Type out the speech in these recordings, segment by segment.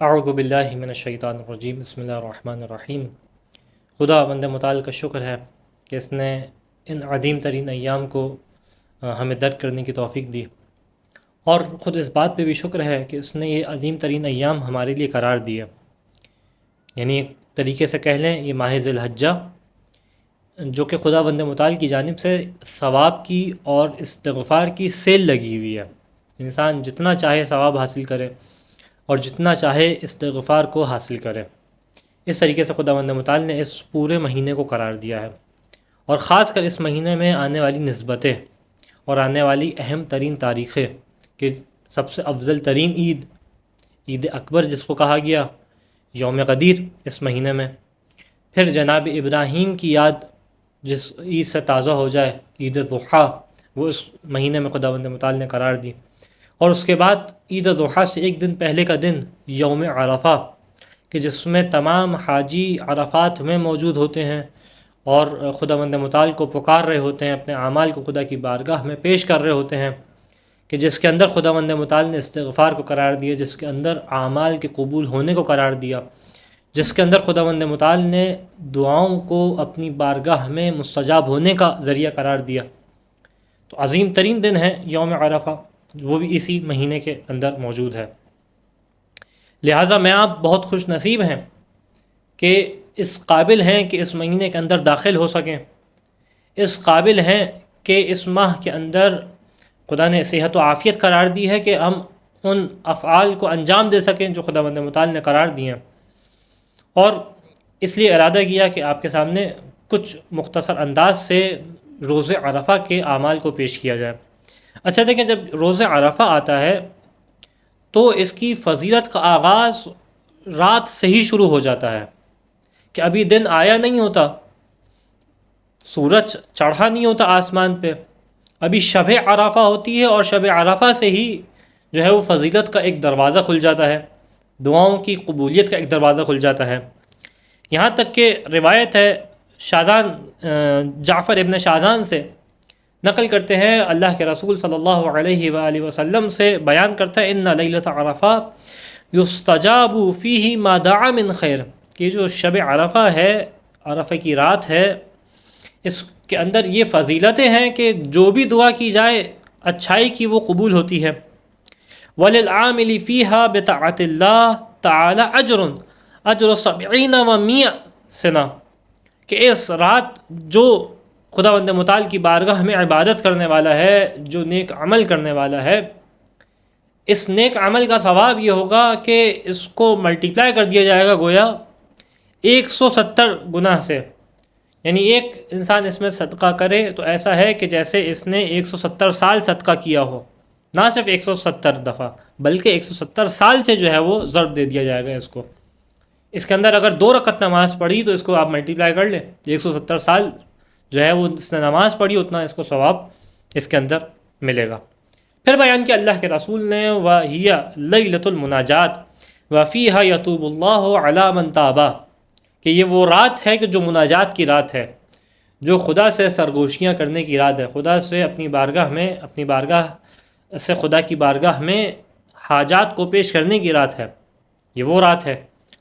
اعوذ باللہ من الشیطان الرجیم، بسم اللہ الرحمن الرحیم۔ خدا بند متعال کا شکر ہے کہ اس نے ان عظیم ترین ایام کو ہمیں درک کرنے کی توفیق دی، اور خود اس بات پہ بھی شکر ہے کہ اس نے یہ عظیم ترین ایام ہمارے لیے قرار دیے، یعنی ایک طریقے سے کہہ لیں یہ ماہ ذی الحجہ، جو کہ خدا بند متعال کی جانب سے ثواب کی اور استغفار کی سیل لگی ہوئی ہے۔ انسان جتنا چاہے ثواب حاصل کرے اور جتنا چاہے استغفار کو حاصل کرے۔ اس طریقے سے خداوند متعال نے اس پورے مہینے کو قرار دیا ہے، اور خاص کر اس مہینے میں آنے والی نسبتیں اور آنے والی اہم ترین تاریخیں، کہ سب سے افضل ترین عید اکبر جس کو کہا گیا، یوم قدیر اس مہینے میں، پھر جناب ابراہیم کی یاد جس عید سے تازہ ہو جائے، عید الاضحیٰ، وہ اس مہینے میں خداوند متعال نے قرار دی، اور اس کے بعد عید الاضحیٰ سے ایک دن پہلے کا دن یوم عرفہ، کہ جس میں تمام حاجی عرفات میں موجود ہوتے ہیں اور خداوند متعال کو پکار رہے ہوتے ہیں، اپنے اعمال کو خدا کی بارگاہ میں پیش کر رہے ہوتے ہیں، کہ جس کے اندر خداوند متعال نے استغفار کو قرار دیا، جس کے اندر اعمال کے قبول ہونے کو قرار دیا، جس کے اندر خداوند متعال نے دعاؤں کو اپنی بارگاہ میں مستجاب ہونے کا ذریعہ قرار دیا۔ تو عظیم ترین دن ہے یوم عرفہ، وہ بھی اسی مہینے کے اندر موجود ہے۔ لہٰذا میں آپ بہت خوش نصیب ہیں کہ اس قابل ہیں کہ اس مہینے کے اندر داخل ہو سکیں، اس قابل ہیں کہ اس ماہ کے اندر خدا نے صحت و عافیت قرار دی ہے کہ ہم ان افعال کو انجام دے سکیں جو خداوند متعال نے قرار دیے ہیں، اور اس لیے ارادہ کیا کہ آپ کے سامنے کچھ مختصر انداز سے روز عرفہ کے اعمال کو پیش کیا جائے۔ اچھا دیکھیں، جب روز عرفہ آتا ہے تو اس کی فضیلت کا آغاز رات سے ہی شروع ہو جاتا ہے، کہ ابھی دن آیا نہیں ہوتا، سورج چڑھا نہیں ہوتا آسمان پہ، ابھی شب عرفہ ہوتی ہے، اور شب عرفہ سے ہی جو ہے وہ فضیلت کا ایک دروازہ کھل جاتا ہے، دعاؤں کی قبولیت کا ایک دروازہ کھل جاتا ہے۔ یہاں تک کہ روایت ہے، شادان جعفر ابن شادان سے نقل کرتے ہیں، اللہ کے رسول صلی اللہ علیہ وآلہ وسلم سے بیان کرتا ہے، ان لیلۃ عرفہ یستجاب فیہ ما دعا من خیر، کہ جو شب عرفہ ہے، عرفہ کی رات ہے، اس کے اندر یہ فضیلتیں ہیں کہ جو بھی دعا کی جائے اچھائی کی وہ قبول ہوتی ہے۔ وَلِلْعَامِلِ فِيهَا بِطَاعَةِ اللَّهِ تَعَالَى أَجْرٌ 70 و100 سنہ، کہ اس رات جو خداوند متعال کی بارگاہ میں عبادت کرنے والا ہے، جو نیک عمل کرنے والا ہے، اس نیک عمل کا ثواب یہ ہوگا کہ اس کو ملٹیپلائی کر دیا جائے گا، گویا 170 گنا سے، یعنی ایک انسان اس میں صدقہ کرے تو ایسا ہے کہ جیسے اس نے 170 سال صدقہ کیا ہو، نہ صرف 170 دفعہ بلکہ 170 سال سے جو ہے وہ ضرب دے دیا جائے گا اس کو۔ اس کے اندر اگر 2 رکعت نماز پڑھی تو اس کو آپ ملٹیپلائی کر لیں، 170 سال جو ہے وہ اس نے نماز پڑھی، اتنا اس کو ثواب اس کے اندر ملے گا۔ پھر بیان کیا اللہ کے رسول نے، وَهِيَ لَيْلَةُ الْمُنَاجَاتِ وَفِيهَا يَتُوبُ اللَّهُ عَلَى مَنْ تَابَ، کہ یہ وہ رات ہے کہ جو مناجات کی رات ہے، جو خدا سے سرگوشیاں کرنے کی رات ہے، خدا سے اپنی بارگاہ سے خدا کی بارگاہ میں حاجات کو پیش کرنے کی رات ہے، یہ وہ رات ہے۔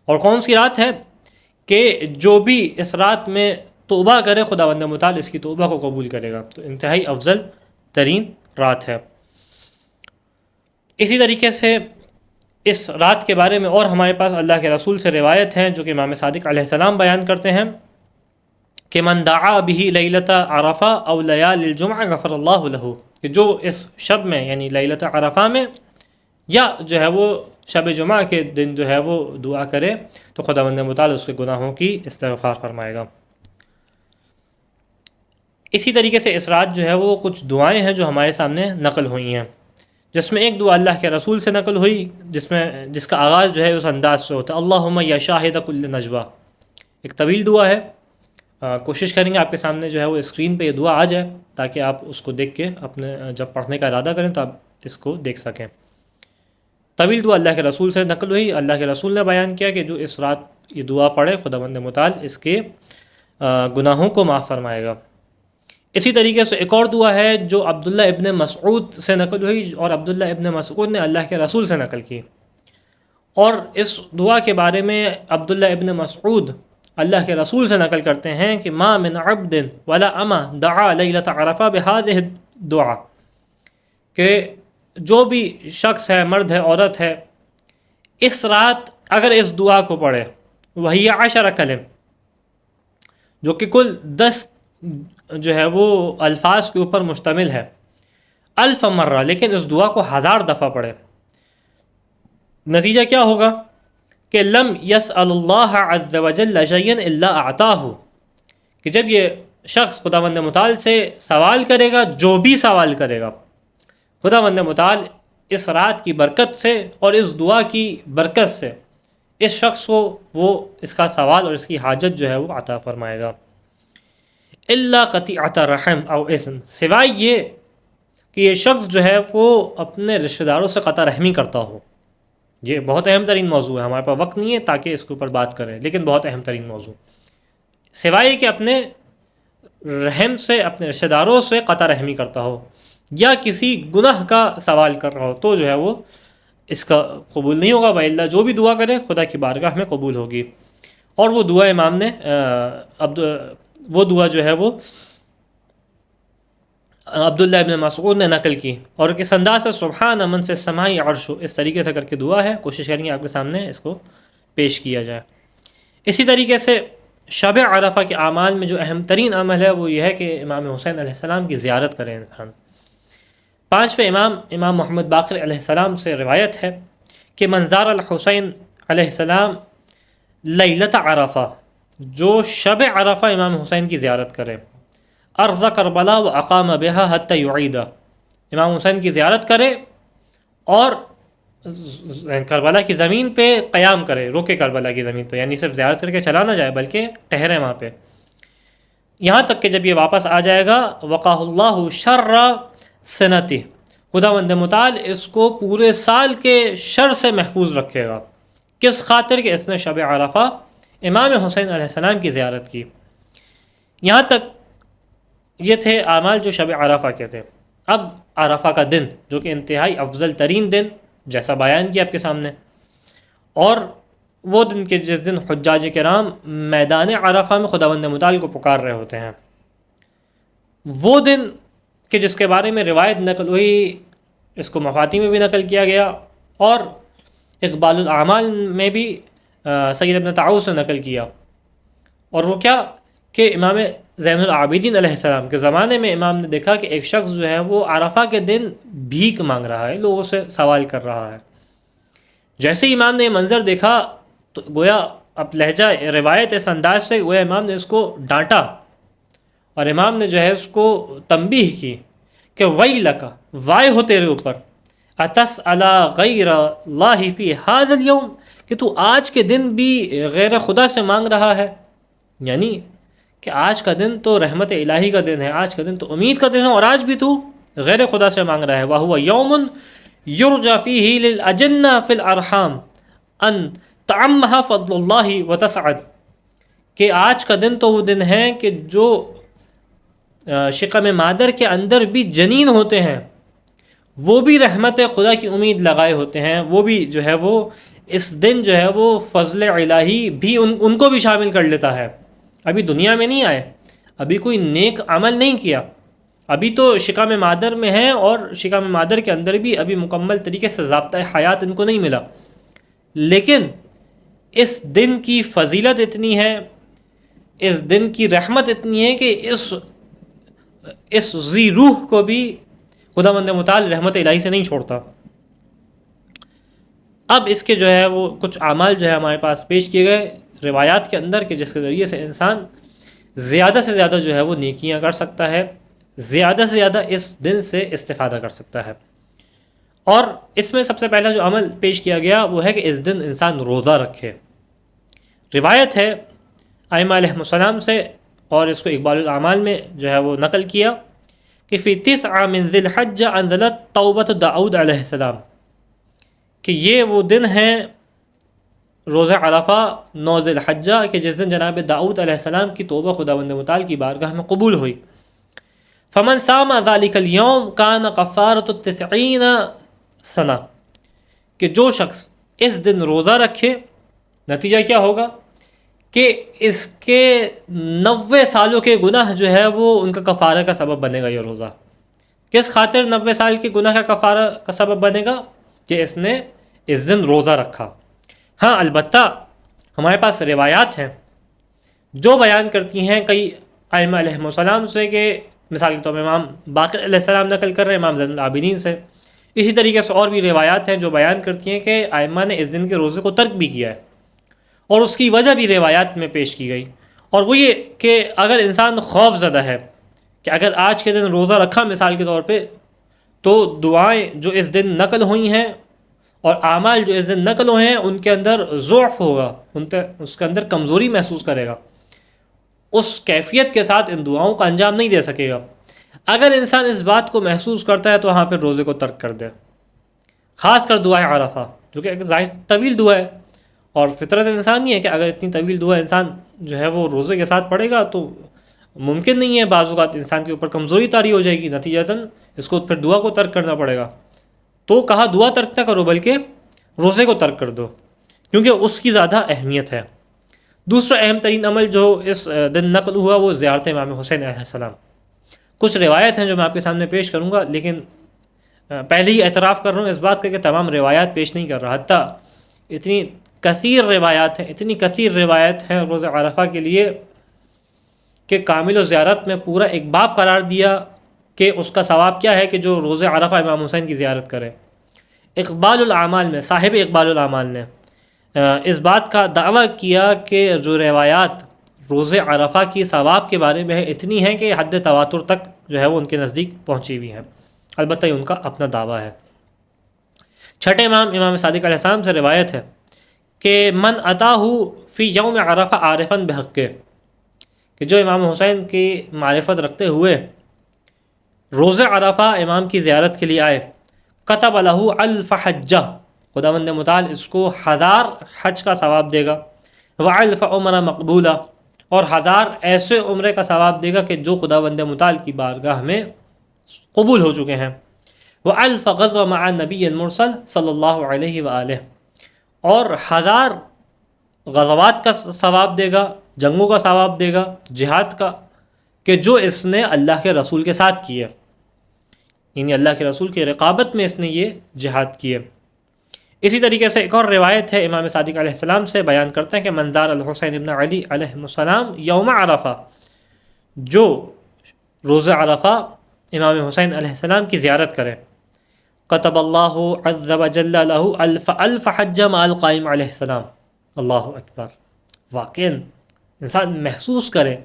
اور کون سی رات ہے؟ کہ جو بھی اس رات میں توبہ کرے، خداوند متعال اس کی توبہ کو قبول کرے گا، تو انتہائی افضل ترین رات ہے۔ اسی طریقے سے اس رات کے بارے میں اور ہمارے پاس اللہ کے رسول سے روایت ہیں، جو کہ امام صادق علیہ السلام بیان کرتے ہیں کہ من دعا به لیلۃ عرفہ او لیال الجمعہ غفر اللہ لہ، کہ جو اس شب میں یعنی لیلۃ عرفہ میں یا جو ہے وہ شب جمعہ کے دن جو ہے وہ دعا کرے تو خداوند متعال اس کے گناہوں کی استغفار فرمائے گا۔ اسی طریقے سے اس رات جو ہے وہ کچھ دعائیں ہیں جو ہمارے سامنے نقل ہوئی ہیں، جس میں ایک دعا اللہ کے رسول سے نقل ہوئی، جس کا آغاز جو ہے اس انداز سے ہوتا ہے، اللہم یا شاہد کل نجوہ، ایک طویل دعا ہے، کوشش کریں گے آپ کے سامنے جو ہے وہ اسکرین پہ یہ دعا آ جائے تاکہ آپ اس کو دیکھ کے اپنے جب پڑھنے کا ارادہ کریں تو آپ اس کو دیکھ سکیں۔ طویل دعا اللہ کے رسول سے نقل ہوئی، اللہ کے رسول نے بیان کیا کہ جو اس رات یہ دعا پڑھے خداوند متعال اس کے گناہوں کو معاف فرمائے گا۔ اسی طریقے سے ایک اور دعا ہے جو عبداللہ ابن مسعود سے نقل ہوئی، اور عبداللہ ابن مسعود نے اللہ کے رسول سے نقل کی۔ اور اس دعا کے بارے میں عبداللہ ابن مسعود اللہ کے رسول سے نقل کرتے ہیں کہ ما من عبد ولا اما دعا لیلۃ عرفہ بہذہ الدعا، کہ جو بھی شخص ہے، مرد ہے، عورت ہے، اس رات اگر اس دعا کو پڑھے، وہی 10 کلم، جو کہ کل 10 جو ہے وہ الفاظ کے اوپر مشتمل ہے، 1000 مرہ، لیکن اس دعا کو 1000 دفعہ پڑھے، نتیجہ کیا ہوگا کہ لم یسأل اللہ عز وجل شیئا الا اعطاہ، کہ جب یہ شخص خداوند متعال سے سوال کرے گا، جو بھی سوال کرے گا، خداوند متعال اس رات کی برکت سے اور اس دعا کی برکت سے اس شخص کو وہ اس کا سوال اور اس کی حاجت جو ہے وہ عطا فرمائے گا۔ الا قطیعۃ رحم او اثم، سوائے یہ کہ یہ شخص جو ہے وہ اپنے رشتہ داروں سے قطع رحمی کرتا ہو۔ یہ بہت اہم ترین موضوع ہے، ہمارے پاس وقت نہیں ہے تاکہ اس کے اوپر بات کریں، لیکن بہت اہم ترین موضوع، سوائے کہ اپنے رحم سے، اپنے رشتہ داروں سے قطع رحمی کرتا ہو یا کسی گناہ کا سوال کر رہا ہو، تو جو ہے وہ اس کا قبول نہیں ہوگا، وَإِلَّا جو بھی دعا کرے خدا کی بارگاہ میں قبول ہوگی۔ اور وہ دعا امام نے وہ دعا جو ہے وہ عبداللہ ابن مسعود نے نقل کی، اور کس انداز سے سبحان من فی السماء عرش، اس طریقے سے کر کے دعا ہے، کوشش کریں گے آپ کے سامنے اس کو پیش کیا جائے۔ اسی طریقے سے شب عرفہ کے اعمال میں جو اہم ترین عمل ہے وہ یہ ہے کہ امام حسین علیہ السلام کی زیارت کریں انسان۔ 5ویں امام محمد باقر علیہ السلام سے روایت ہے کہ من زار الحسین علیہ السلام لیلۃ عرفہ، جو شب عرفہ امام حسین کی زیارت کرے، ارض کربلا و اقام بہا حتی یعیدہ، امام حسین کی زیارت کرے اور کربلا کی زمین پہ قیام کرے، رکے کربلا کی زمین پہ، یعنی صرف زیارت کر کے چلا نہ جائے بلکہ ٹھہرے وہاں پہ، یہاں تک کہ جب یہ واپس آ جائے گا وقاہ اللہ شر سنتہ، خداوند متعال اس کو پورے سال کے شر سے محفوظ رکھے گا۔ کس خاطر کہ اس نے شب عرفہ امام حسین علیہ السلام کی زیارت کی۔ یہاں تک یہ تھے اعمال جو شب عرفہ کے تھے۔ اب عرفہ کا دن جو کہ انتہائی افضل ترین دن، جیسا بیان کیا آپ کے سامنے، اور وہ دن کے جس دن حجاج کرام میدان عرفہ میں خداوند متعال کو پکار رہے ہوتے ہیں، وہ دن کہ جس کے بارے میں روایت نقل ہوئی، اس کو مفاتی میں بھی نقل کیا گیا اور اقبال الاعمال میں بھی سید ابن طاؤس نے نقل کیا، اور وہ کیا کہ امام زین العابدین علیہ السلام کے زمانے میں امام نے دیکھا کہ ایک شخص جو ہے وہ عرفہ کے دن بھیک مانگ رہا ہے، لوگوں سے سوال کر رہا ہے۔ جیسے ہی امام نے یہ منظر دیکھا تو گویا اب لہجہ روایت اس انداز سے گویا امام نے اس کو ڈانٹا، اور امام نے جو ہے اس کو تنبیہ کی کہ ویلک، وائے ہو تیرے اوپر، اتسأل غیر اللہ فی ھذا اليوم، کہ تو آج کے دن بھی غیر خدا سے مانگ رہا ہے، یعنی کہ آج کا دن تو رحمت الہی کا دن ہے، آج کا دن تو امید کا دن ہے، اور آج بھی تو غیر خدا سے مانگ رہا ہے۔ وَهُوَ يَوْمٌ يُرْجَى فِيهِ لِلْأَجِنَّةِ فِي الْأَرْحَامِ أَن تَعَمَّهَا فَضْلُ اللَّهِ وَتَسْعَدْ، کہ آج کا دن تو وہ دن ہے کہ جو شکم مادر کے اندر بھی جنین ہوتے ہیں وہ بھی رحمت خدا کی امید لگائے ہوتے ہیں، وہ بھی جو ہے وہ اس دن جو ہے وہ فضل الہی بھی ان کو بھی شامل کر لیتا ہے۔ ابھی دنیا میں نہیں آئے، ابھی کوئی نیک عمل نہیں کیا، ابھی تو شکم مادر میں ہیں، اور شکم مادر کے اندر بھی ابھی مکمل طریقے سے ضابطۂ حیات ان کو نہیں ملا، لیکن اس دن کی فضیلت اتنی ہے، اس دن کی رحمت اتنی ہے کہ اس ذی روح کو بھی خداوند متعال رحمت الہی سے نہیں چھوڑتا۔ اب اس کے جو ہے وہ کچھ اعمال جو ہے ہمارے پاس پیش کیے گئے روایات کے اندر، کہ جس کے ذریعے سے انسان زیادہ سے زیادہ جو ہے وہ نیکیاں کر سکتا ہے، زیادہ سے زیادہ اس دن سے استفادہ کر سکتا ہے۔ اور اس میں سب سے پہلا جو عمل پیش کیا گیا وہ ہے کہ اس دن انسان روزہ رکھے۔ روایت ہے ائمہ علیہ السلام سے، اور اس کو اقبال الاعمال میں جو ہے وہ نقل کیا کہ فی 9 من ذی الحجہ انزلت توبۃ داؤد علیہ السلام، کہ یہ وہ دن ہیں روزہ عرفہ 9 ذی الحجہ کہ جس دن جناب داؤد علیہ السلام کی توبہ خداوند متعال کی بارگاہ میں قبول ہوئی۔ فمن صام ذلک اليوم کان کفارۃ 90 سنہ، کہ جو شخص اس دن روزہ رکھے، نتیجہ کیا ہوگا کہ اس کے 90 سالوں کے گناہ جو ہے وہ ان کا کفارہ کا سبب بنے گا یہ روزہ۔ کس خاطر 90 سال کے گناہ کا کفارہ کا سبب بنے گا؟ کہ اس نے اس دن روزہ رکھا۔ ہاں البتہ ہمارے پاس روایات ہیں جو بیان کرتی ہیں کئی ائمہ علیہ السلام سے، کہ مثال کے طور پر امام باقر علیہ السلام نقل کر رہے ہیں امام زین العابدین سے، اسی طریقے سے اور بھی روایات ہیں جو بیان کرتی ہیں کہ ائمہ نے اس دن کے روزے کو ترک بھی کیا ہے، اور اس کی وجہ بھی روایات میں پیش کی گئی، اور وہ یہ کہ اگر انسان خوف زدہ ہے کہ اگر آج کے دن روزہ رکھا مثال کے طور پہ تو دعائیں جو اس دن نقل ہوئی ہیں اور اعمال جو اس دن نقل ہوئے ہیں ان کے اندر ضعف ہوگا، اس کے اندر کمزوری محسوس کرے گا، اس کیفیت کے ساتھ ان دعاؤں کا انجام نہیں دے سکے گا۔ اگر انسان اس بات کو محسوس کرتا ہے تو وہاں پہ روزے کو ترک کر دے، خاص کر دعائے عرفہ جو کہ ایک ظاہر طویل دعا ہے، اور فطرت انسان یہ ہے کہ اگر اتنی طویل دعا انسان جو ہے وہ روزے کے ساتھ پڑھے گا تو ممکن نہیں ہے، بعض اوقات انسان کے اوپر کمزوری طاری ہو جائے گی، نتیجتاً اس کو پھر دعا کو ترک کرنا پڑے گا۔ تو کہا دعا ترک نہ کرو بلکہ روزے کو ترک کر دو، کیونکہ اس کی زیادہ اہمیت ہے۔ دوسرا اہم ترین عمل جو اس دن نقل ہوا وہ زیارت امام حسین علیہ السلام۔ کچھ روایت ہیں جو میں آپ کے سامنے پیش کروں گا، لیکن پہلے ہی اعتراف کر رہا ہوں اس بات کا کہ تمام روایات پیش نہیں کر رہا، حتیٰ اتنی کثیر روایت ہیں روز عرفہ کے لیے کہ کامل و زیارت میں پورا ایک باب قرار دیا کہ اس کا ثواب کیا ہے کہ جو روز عرفہ امام حسین کی زیارت کرے۔ اقبال الاعمال میں صاحب اقبال الاعمال نے اس بات کا دعویٰ کیا کہ جو روایات روز عرفہ کی ثواب کے بارے میں اتنی ہیں کہ حد تواتر تک جو ہے وہ ان کے نزدیک پہنچی ہوئی ہیں، البتہ یہ ان کا اپنا دعویٰ ہے۔ چھٹے امام صادق علیہ السلام سے روایت ہے کہ من اتاہ فی یوم عرفہ عارفا بحقہ، کہ جو امام حسین کی معرفت رکھتے ہوئے روز عرفہ امام کی زیارت کے لیے آئے، کتب لہ الف حجہ، خداوند متعال اس کو 1000 حج کا ثواب دے گا، والف عمرہ مقبولہ، اور 1000 ایسے عمرے کا ثواب دے گا کہ جو خداوند متعال کی بارگاہ میں قبول ہو چکے ہیں، والف غزوہ مع النبی المرسل صلی اللہ علیہ وآلہ، اور 1000 غزوات کا ثواب دے گا، جنگوں کا ثواب دے گا، جہاد کا، کہ جو اس نے اللہ کے رسول کے ساتھ کیے، یعنی اللہ کے رسول کی رقابت میں اس نے یہ جہاد کیے۔ اسی طریقے سے ایک اور روایت ہے امام صادق علیہ السلام سے، بیان کرتے ہیں کہ من زار الحسین ابن علی علیہ السلام یوم عرفہ، جو روز عرفہ امام حسین علیہ السلام کی زیارت کرے، کتب اللہ عز وجل لہ الف حج مع القائم علیہ السلام۔ اللہ اکبر، واقعاً انسان محسوس کرے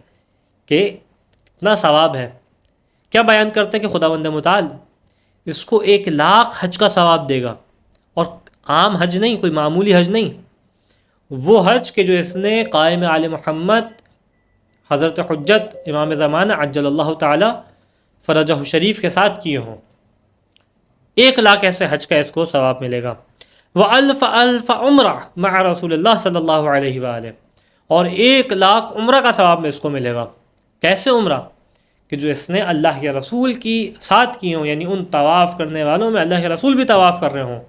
کہ اتنا ثواب ہے۔ کیا بیان کرتے ہیں کہ خداوند متعال اس کو 1,00,000 حج کا ثواب دے گا، اور عام حج نہیں، کوئی معمولی حج نہیں، وہ حج کہ جو اس نے قائم آل محمد حضرت حجت امام زمانہ عجل اللہ تعالی فرجہ شریف کے ساتھ کیے ہوں۔ 1,00,000 ایسے حج کا اس کو ثواب ملے گا۔ وَأَلْفَ عمرہ مع رسول اللہ صلی اللہ علیہ وآلہ، اور 1,00,000 عمرہ کا ثواب میں اس کو ملے گا۔ کیسے عمرہ؟ کہ جو اس نے اللہ کے رسول کی ساتھ کی ہوں، یعنی ان طواف کرنے والوں میں اللہ کے رسول بھی طواف کر رہے ہوں،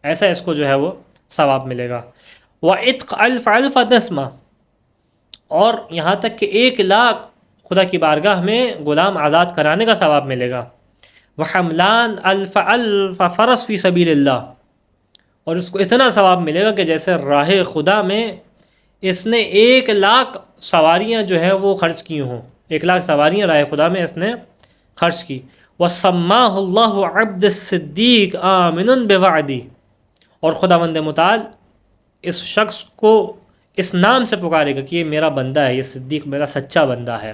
ایسا اس کو جو ہے وہ ثواب ملے گا۔ وَعِتْقَ أَلْفَ نَسْمَةٍ، اور یہاں تک کہ 1,00,000 خدا کی بارگاہ میں غلام آزاد کرانے کا ثواب ملے گا۔ وَحَمْلَانَ أَلْفَ فَرَسٍ فِي سَبِيلِ اللَّهِ، اور اس کو اتنا ثواب ملے گا کہ جیسے راہ خدا میں اس نے 1,00,000 سواریاں جو ہے وہ خرچ کی ہوں، 1,00,000 سواریاں راہ خدا میں اس نے خرچ کی۔ وَسَمَّاهُ اللَّهُ عَبْدِ الصِّدِّيقِ آمِنٌ بِوَعْدِهِ، اور خداوند متعال اس شخص کو اس نام سے پکارے گا کہ یہ میرا بندہ ہے، یہ صدیق میرا سچا بندہ ہے،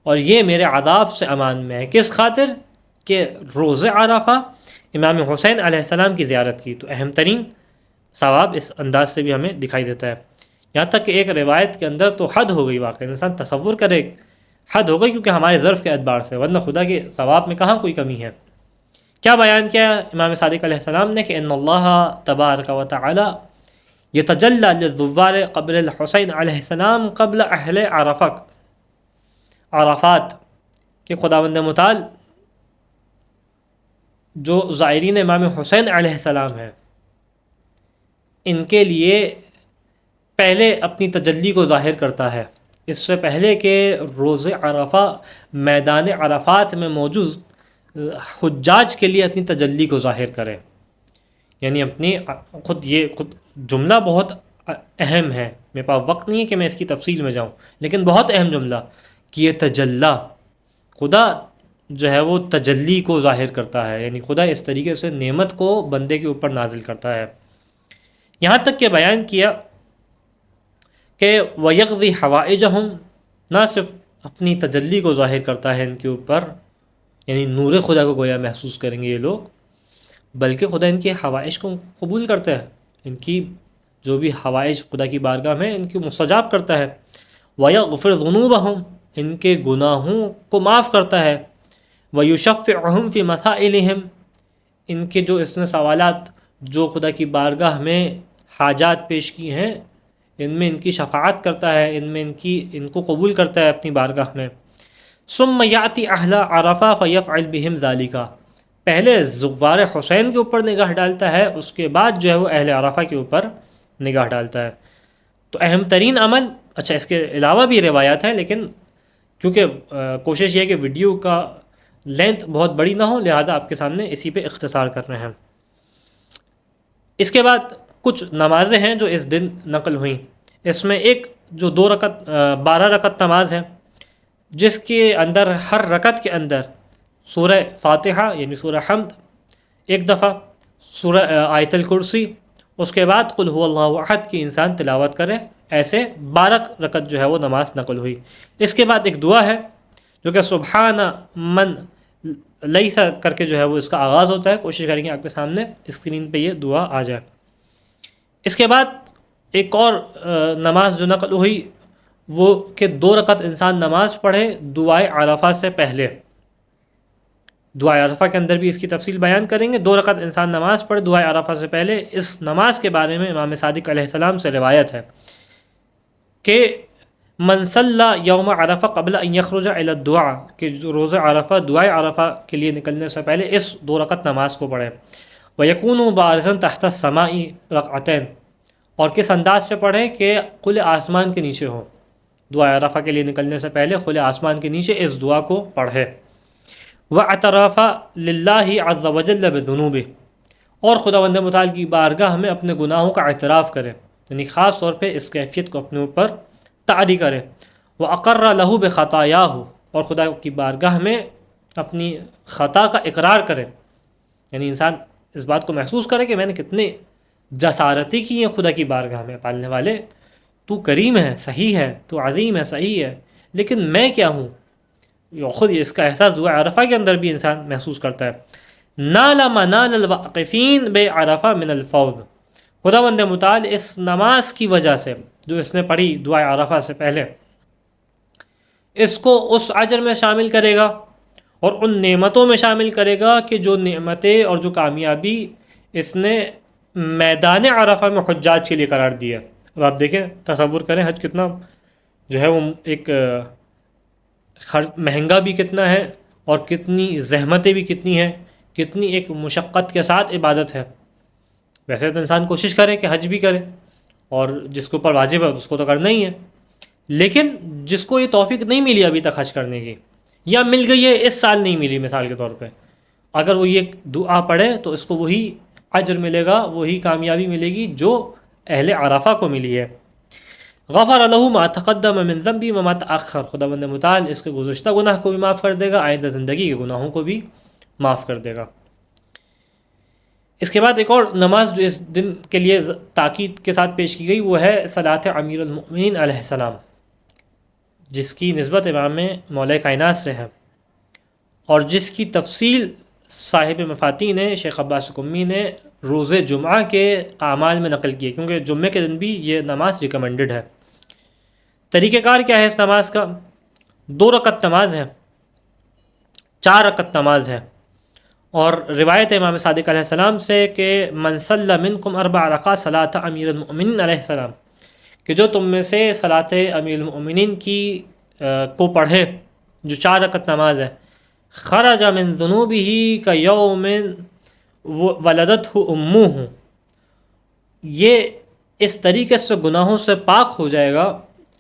اور یہ میرے عذاب سے امان میں ہے۔ کس خاطر؟ کہ روز عرفہ امام حسین علیہ السلام کی زیارت کی۔ تو اہم ترین ثواب اس انداز سے بھی ہمیں دکھائی دیتا ہے، یہاں تک کہ ایک روایت کے اندر تو حد ہو گئی، واقعی انسان تصور کرے حد ہو گئی، کیونکہ ہمارے ظرف کے اعتبار سے، ورنہ خدا کے ثواب میں کہاں کوئی کمی ہے۔ کیا بیان کیا امام صادق علیہ السلام نے کہ ان اللہ تبارک و تعالی یتجلی للزوار قبر الحسین علیہ السلام قبل اہل عرفات، کہ خداوند متعال جو زائرین امام حسین علیہ السلام ہیں ان کے لیے پہلے اپنی تجلی کو ظاہر کرتا ہے، اس سے پہلے کہ روز عرفہ میدان عرفات میں موجود حجاج کے لیے اپنی تجلی کو ظاہر کرے. یعنی اپنی خود جملہ بہت اہم ہے، میرے پاس وقت نہیں ہے کہ میں اس کی تفصیل میں جاؤں، لیکن بہت اہم جملہ کہ یہ تجلی، خدا جو ہے وہ تجلی کو ظاہر کرتا ہے، یعنی خدا اس طریقے سے نعمت کو بندے کے اوپر نازل کرتا ہے. یہاں تک کہ بیان کیا کہ وَيَقْضِي حَوَائِجَهُمْ، نہ صرف اپنی تجلی کو ظاہر کرتا ہے ان کے اوپر، یعنی نور خدا کو گویا محسوس کریں گے یہ لوگ، بلکہ خدا ان کی حوائج کو قبول کرتا ہے، ان کی جو بھی حوائج خدا کی بارگاہ میں ان کی مستجاب کرتا ہے. وَيَغْفِرْ ذُنُوبَهُمْ، ان کے گناہوں کو معاف کرتا ہے. وَيُشَفِّعُهُمْ فِي مَسَائِلِهِمْ، ان کے جو اس نے سوالات جو خدا کی بارگاہ میں حاجات پیش کی ہیں ان میں ان کی شفاعت کرتا ہے، ان کو قبول کرتا ہے اپنی بارگاہ میں. ثم یاتی اہل عرفہ فیفعل بہم ذالکا، پہلے زوار حسین کے اوپر نگاہ ڈالتا ہے، اس کے بعد جو ہے وہ اہل عرفہ کے اوپر نگاہ ڈالتا ہے. تو اہم ترین عمل، اچھا اس کے علاوہ بھی روایات ہیں، لیکن کیونکہ کوشش یہ ہے کہ ویڈیو کا لینتھ بہت بڑی نہ ہو، لہذا آپ کے سامنے اسی پہ اختصار کر رہے ہیں. اس کے بعد کچھ نمازیں ہیں جو اس دن نقل ہوئیں. اس میں ایک جو 12 رکعت نماز ہے، جس کے اندر ہر رکعت کے اندر سورہ فاتحہ یعنی سورہ حمد ایک دفعہ، سورہ آیت الکرسی، اس کے بعد قل هو اللہ احد کی انسان تلاوت کرے. ایسے 12 رکعت جو ہے وہ نماز نقل ہوئی. اس کے بعد ایک دعا ہے جو کہ سبحان من لیسا کر کے جو ہے وہ اس کا آغاز ہوتا ہے. کوشش کریں گے آپ کے سامنے اسکرین پہ یہ دعا آ جائے. اس کے بعد ایک اور نماز جو نقل ہوئی وہ کہ 2 رکعت انسان نماز پڑھے دعائے عرفہ سے پہلے. دعائے عرفہ کے اندر بھی اس کی تفصیل بیان کریں گے. 2 رکعت انسان نماز پڑھے دعائے عرفہ سے پہلے. اس نماز کے بارے میں امام صادق علیہ السلام سے روایت ہے کہ من صلی یوم عرفہ قبل ان یخرج الی الدعاء، کہ روز عرفہ دعائے عرفہ کے لیے نکلنے سے پہلے اس 2 رکعت نماز کو پڑھے. وَيَكُونُ بَارِزًا تَحْتَ السَّمَاءِ رَكْعَتَيْن، اور کس انداز سے پڑھیں کہ کھلے آسمان کے نیچے ہو. دعا عرفہ کے لیے نکلنے سے پہلے کھلے آسمان کے نیچے اس دعا کو پڑھے. وَاعْتَرَفَ لِلَّهِ عَزَّ وَجَلَّ بِذُنُوبِهِ، اور خداوند متعال کی بارگاہ میں اپنے گناہوں کا اعتراف کرے، یعنی خاص طور پہ اس کیفیت کو اپنے اوپر تعریف کرے. وَأَقَرَّ لَهُ بِخَطَايَاهُ، اور خدا کی بارگاہ میں اپنی خطا کا اقرار کرے، یعنی انسان اس بات کو محسوس کرے کہ میں نے کتنے جسارتی کی ہیں خدا کی بارگاہ میں. پالنے والے تو کریم ہے، صحیح ہے، تو عظیم ہے، صحیح ہے، لیکن میں کیا ہوں. خود اس کا احساس دعا عرفہ کے اندر بھی انسان محسوس کرتا ہے. نال منال الواقفین بے عرفہ من الفوز، خداوند متعال اس نماز کی وجہ سے جو اس نے پڑھی دعا عرفہ سے پہلے، اس کو اس اجر میں شامل کرے گا اور ان نعمتوں میں شامل کرے گا کہ جو نعمتیں اور جو کامیابی اس نے میدان عرفہ میں حجاج کے لیے قرار دیا. اب آپ دیکھیں، تصور کریں حج کتنا جو ہے وہ ایک مہنگا بھی کتنا ہے، اور کتنی زحمتیں بھی کتنی ہیں، کتنی ایک مشقت کے ساتھ عبادت ہے. ویسے تو انسان کوشش کرے کہ حج بھی کرے، اور جس کے اوپر واجب ہے اس کو تو کرنا ہی ہے، لیکن جس کو یہ توفیق نہیں ملی ابھی تک حج کرنے کی، یا مل گئی ہے اس سال نہیں ملی مثال کے طور پہ، اگر وہ یہ دعا پڑھے تو اس کو وہی اجر ملے گا، وہی کامیابی ملے گی جو اہل عرفہ کو ملی ہے. غفر له ما تقدم من ذنبی وما تأخر، خداوند متعال اس کے گزشتہ گناہ کو بھی معاف کر دے گا، آئندہ زندگی کے گناہوں کو بھی معاف کر دے گا. اس کے بعد ایک اور نماز جو اس دن کے لیے تاکید کے ساتھ پیش کی گئی وہ ہے صلاۃ امیر المؤمنین علیہ السلام، جس کی نسبت امام مولا کائنات سے ہے، اور جس کی تفصیل صاحب مفاتین شیخ عباس قمی نے روز جمعہ کے اعمال میں نقل کی ہے، کیونکہ جمعے کے دن بھی یہ نماز ریکمنڈڈ ہے. طریقہ کار کیا ہے اس نماز کا؟ 2 رکعت نماز ہے، 4 رکعت نماز ہے، اور روایت امام صادق علیہ السلام سے کہ من صلی منکم 4 رکعات صلاۃ امیر المؤمنین علیہ السلام، کہ جو تم میں سے صلاۃ امیر المؤمنین کی کو پڑھے جو 4 رکعت نماز ہے، خرج من ذنوبہ کیوم ولدتہ امہ، یہ اس طریقے سے گناہوں سے پاک ہو جائے گا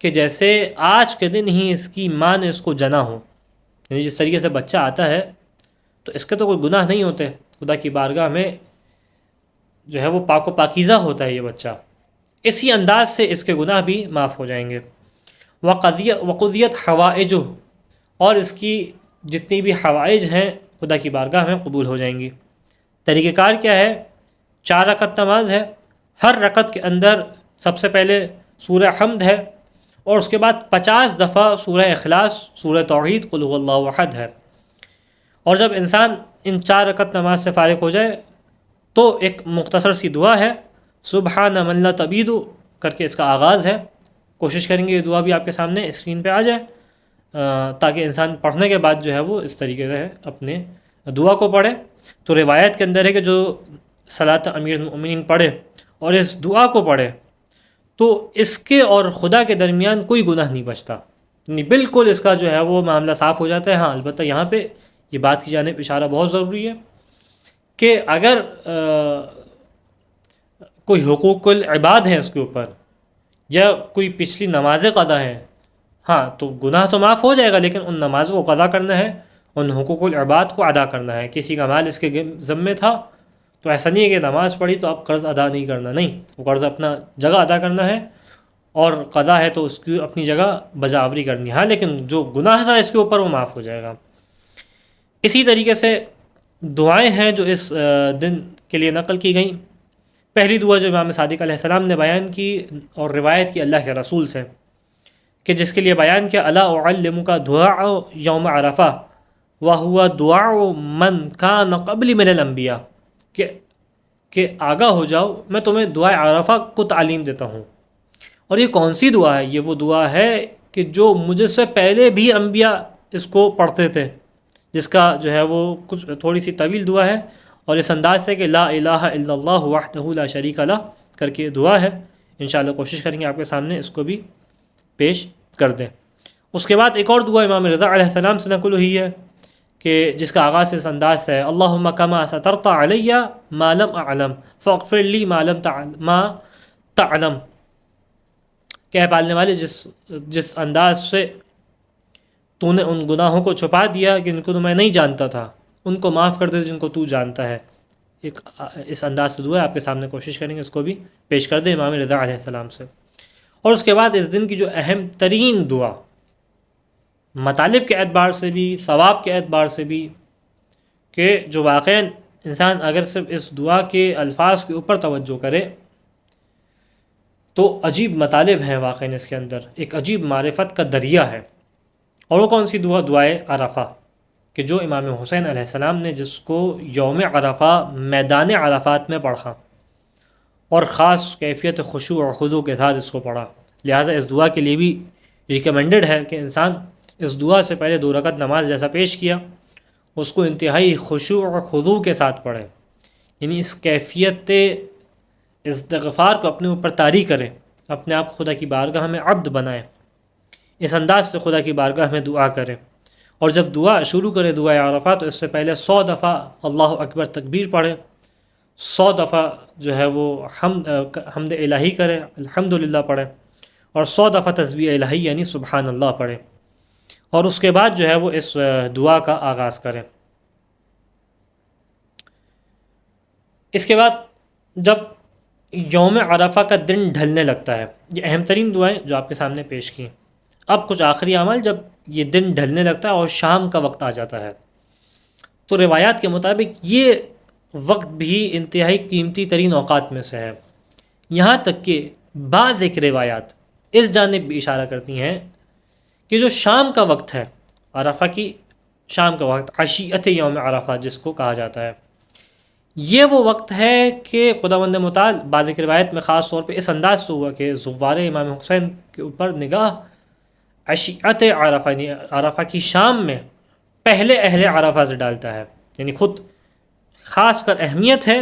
کہ جیسے آج کے دن ہی اس کی ماں نے اس کو جنا ہو. یعنی جس طریقے سے بچہ آتا ہے تو اس کے تو کوئی گناہ نہیں ہوتے، خدا کی بارگاہ میں جو ہے وہ پاک و پاکیزہ ہوتا ہے یہ بچہ، اسی انداز سے اس کے گناہ بھی معاف ہو جائیں گے. وقضیت حوائجہ، اور اس کی جتنی بھی حوائج ہیں خدا کی بارگاہ میں قبول ہو جائیں گی. طریقہ کار کیا ہے؟ 4 رکعت نماز ہے، ہر رکعت کے اندر سب سے پہلے سورہ حمد ہے، اور اس کے بعد 50 دفعہ سورہ اخلاص، سورہ توحید، قل هو اللہ احد ہے. اور جب انسان ان 4 رکعت نماز سے فارغ ہو جائے تو ایک مختصر سی دعا ہے، سبحان من لا تبید کر کے اس کا آغاز ہے. کوشش کریں گے یہ دعا بھی آپ کے سامنے اسکرین پہ آ جائے، تاکہ انسان پڑھنے کے بعد جو ہے وہ اس طریقے سے اپنے دعا کو پڑھے. تو روایت کے اندر ہے کہ جو صلاۃ امیر المؤمنین پڑھے اور اس دعا کو پڑھے تو اس کے اور خدا کے درمیان کوئی گناہ نہیں بچتا، یعنی بالکل اس کا جو ہے وہ معاملہ صاف ہو جاتا ہے. ہاں البتہ یہاں پہ یہ بات کی جانب اشارہ بہت ضروری ہے کہ اگر کوئی حقوق العباد ہیں اس کے اوپر، یا کوئی پچھلی نمازیں قضا ہیں، ہاں تو گناہ تو معاف ہو جائے گا، لیکن ان نمازوں کو قضا کرنا ہے، ان حقوق العباد کو ادا کرنا ہے. کسی کا مال اس کے ذمے تھا تو ایسا نہیں ہے کہ نماز پڑھی تو اب قرض ادا نہیں کرنا، نہیں، وہ قرض اپنا جگہ ادا کرنا ہے، اور قضا ہے تو اس کی اپنی جگہ بجاوری کرنی ہے. ہاں لیکن جو گناہ تھا اس کے اوپر وہ معاف ہو جائے گا. اسی طریقے سے دعائیں ہیں جو اس دن کے لیے نقل کی گئیں. پہلی دعا جو امام صادق علیہ السلام نے بیان کی اور روایت کی اللہ کے رسول سے، کہ جس کے لیے بیان کیا، الا اعلمک دعاء یوم عرفہ وہو دعاء من کان قبل من الانبیاء، کہ آگاہ ہو جاؤ میں تمہیں دعائے عرفہ کو تعلیم دیتا ہوں. اور یہ کون سی دعا ہے؟ یہ وہ دعا ہے کہ جو مجھ سے پہلے بھی انبیاء اس کو پڑھتے تھے، جس کا جو ہے وہ کچھ تھوڑی سی طویل دعا ہے، اور اس انداز سے کہ لا الہ الا اللہ وحدہ لا شریک لہ کر کے دعا ہے. انشاءاللہ کوشش کریں گے آپ کے سامنے اس کو بھی پیش کر دیں. اس کے بعد ایک اور دعا امام رضا علیہ السلام سے نقل ہوئی ہے کہ جس کا آغاز اس انداز سے ہے، اللہم کما سترت علی ما لم اعلم فاغفر لی ما تعلم، کہ اے پالنے والے جس انداز سے تو نے ان گناہوں کو چھپا دیا جن کو تو میں نہیں جانتا تھا، ان کو معاف کر دے جن کو تو جانتا ہے. ایک اس انداز سے دعا ہے، آپ کے سامنے کوشش کریں گے اس کو بھی پیش کر دیں امام رضا علیہ السلام سے. اور اس کے بعد اس دن کی جو اہم ترین دعا، مطالب کے اعتبار سے بھی، ثواب کے اعتبار سے بھی، کہ جو واقعاً انسان اگر صرف اس دعا کے الفاظ کے اوپر توجہ کرے تو عجیب مطالب ہیں واقعاً اس کے اندر، ایک عجیب معرفت کا دریا ہے. اور وہ کون سی دعا؟ دعائے عرفہ، کہ جو امام حسین علیہ السلام نے جس کو یوم عرفہ میدان عرفات میں پڑھا اور خاص کیفیت خشوع اور خضوع کے ساتھ اس کو پڑھا، لہٰذا اس دعا کے لیے بھی ریکمینڈڈ ہے کہ انسان اس دعا سے پہلے 2 رکعت نماز جیسا پیش کیا اس کو انتہائی خشوع اور خضوع کے ساتھ پڑھے، یعنی اس کیفیت استغفار کو اپنے اوپر طاری کرے، اپنے آپ کو خدا کی بارگاہ میں عبد بنائے، اس انداز سے خدا کی بارگاہ میں دعا کرے. اور جب دعا شروع کرے دعائے عرفہ تو اس سے پہلے 100 دفعہ اللہ اکبر تکبیر پڑھے، 100 دفعہ جو ہے وہ حمد الہی کرے، الحمدللہ پڑھے، اور 100 دفعہ تسبیح الہی یعنی سبحان اللہ پڑھے. اور اس کے بعد جو ہے وہ اس دعا کا آغاز کریں. اس کے بعد جب یوم عرفہ کا دن ڈھلنے لگتا ہے، یہ اہم ترین دعائیں جو آپ کے سامنے پیش کی. اب کچھ آخری اعمال، جب یہ دن ڈھلنے لگتا ہے اور شام کا وقت آ جاتا ہے تو روایات کے مطابق یہ وقت بھی انتہائی قیمتی ترین اوقات میں سے ہے. یہاں تک کہ بعض ایک روایات اس جانب بھی اشارہ کرتی ہیں کہ جو شام کا وقت ہے، عرفہ کی شام کا وقت، عشیت یوم عرفہ جس کو کہا جاتا ہے، یہ وہ وقت ہے کہ خداوند متعال بعض ایک روایت میں خاص طور پہ اس انداز سے ہوا کہ زوار امام حسین کے اوپر نگاہ عشیت عرفہ یعنی عرفہ کی شام میں پہلے اہل عرفہ سے ڈالتا ہے، یعنی خود خاص کر اہمیت ہے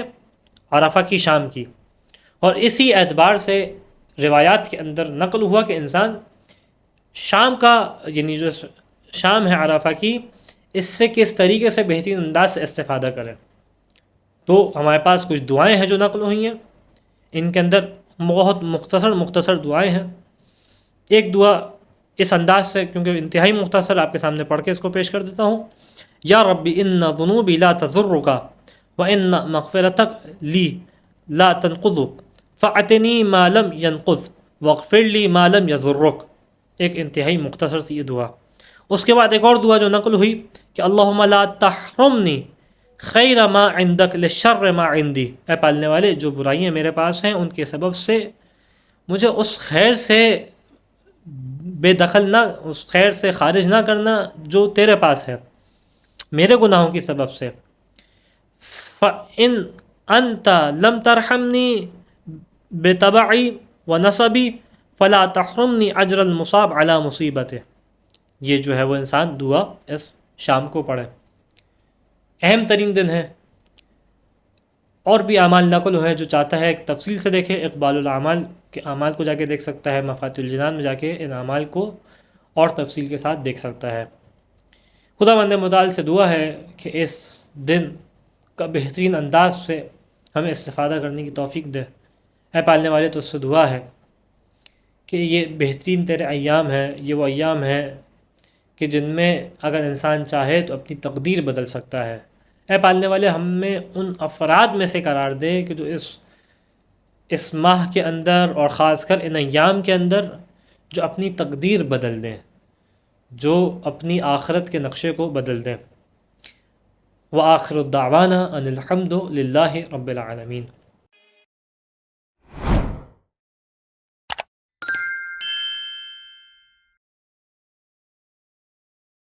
عرفہ کی شام کی. اور اسی اعتبار سے روایات کے اندر نقل ہوا کہ انسان شام کا یعنی جو شام ہے عرفہ کی، اس سے کس طریقے سے بہترین انداز سے استفادہ کرے. تو ہمارے پاس کچھ دعائیں ہیں جو نقل ہوئی ہیں. ان کے اندر بہت مختصر دعائیں ہیں. ایک دعا اس انداز سے، کیونکہ انتہائی مختصر، آپ کے سامنے پڑھ کے اس کو پیش کر دیتا ہوں. یا ربی ان ذنوبی لا تضرک وان مغفرتک لی لا تنقضک فاعطنی ما لم ینقض واغفر لی ما لم یضرک. ایک انتہائی مختصر سی یہ دعا. اس کے بعد ایک اور دعا جو نقل ہوئی کہ اللہم لا تحرمنی خیر ما عندک لشر ما عندی. اے پالنے والے، جو برائیاں میرے پاس ہیں ان کے سبب سے مجھے اس خیر سے بے دخل نہ، اس خیر سے خارج نہ کرنا جو تیرے پاس ہے میرے گناہوں کی سبب سے. فَإِنْ أَنْتَ لَمْ تَرْحَمْنِي بِطَبَعِي وَنَصَبِي فَلَا تَحْرُمْنِي أَجْرَ الْمُصَابِ عَلَى مُصِيبَتِهِ. یہ جو ہے وہ انسان دعا اس شام کو پڑھے. اہم ترین دن ہے. اور بھی اعمال نقل ہے، جو چاہتا ہے ایک تفصیل سے دیکھے اقبال الاعمال کے اعمال کو جا کے دیکھ سکتا ہے، مفاتیح الجنان میں جا کے ان اعمال کو اور تفصیل کے ساتھ دیکھ سکتا ہے. خداوند متعال سے دعا ہے کہ اس دن کا بہترین انداز سے ہمیں استفادہ کرنے کی توفیق دے. اے پالنے والے، تو اس سے دعا ہے کہ یہ بہترین تیرے ایام ہیں، یہ وہ ایام ہیں کہ جن میں اگر انسان چاہے تو اپنی تقدیر بدل سکتا ہے. اے پالنے والے، ہمیں ان افراد میں سے قرار دے کہ جو اس ماہ کے اندر اور خاص کر ان ایام کے اندر جو اپنی تقدیر بدل دیں، جو اپنی آخرت کے نقشے کو بدل دیں. وآخر الدعوانا ان الحمد للہ رب العالمین.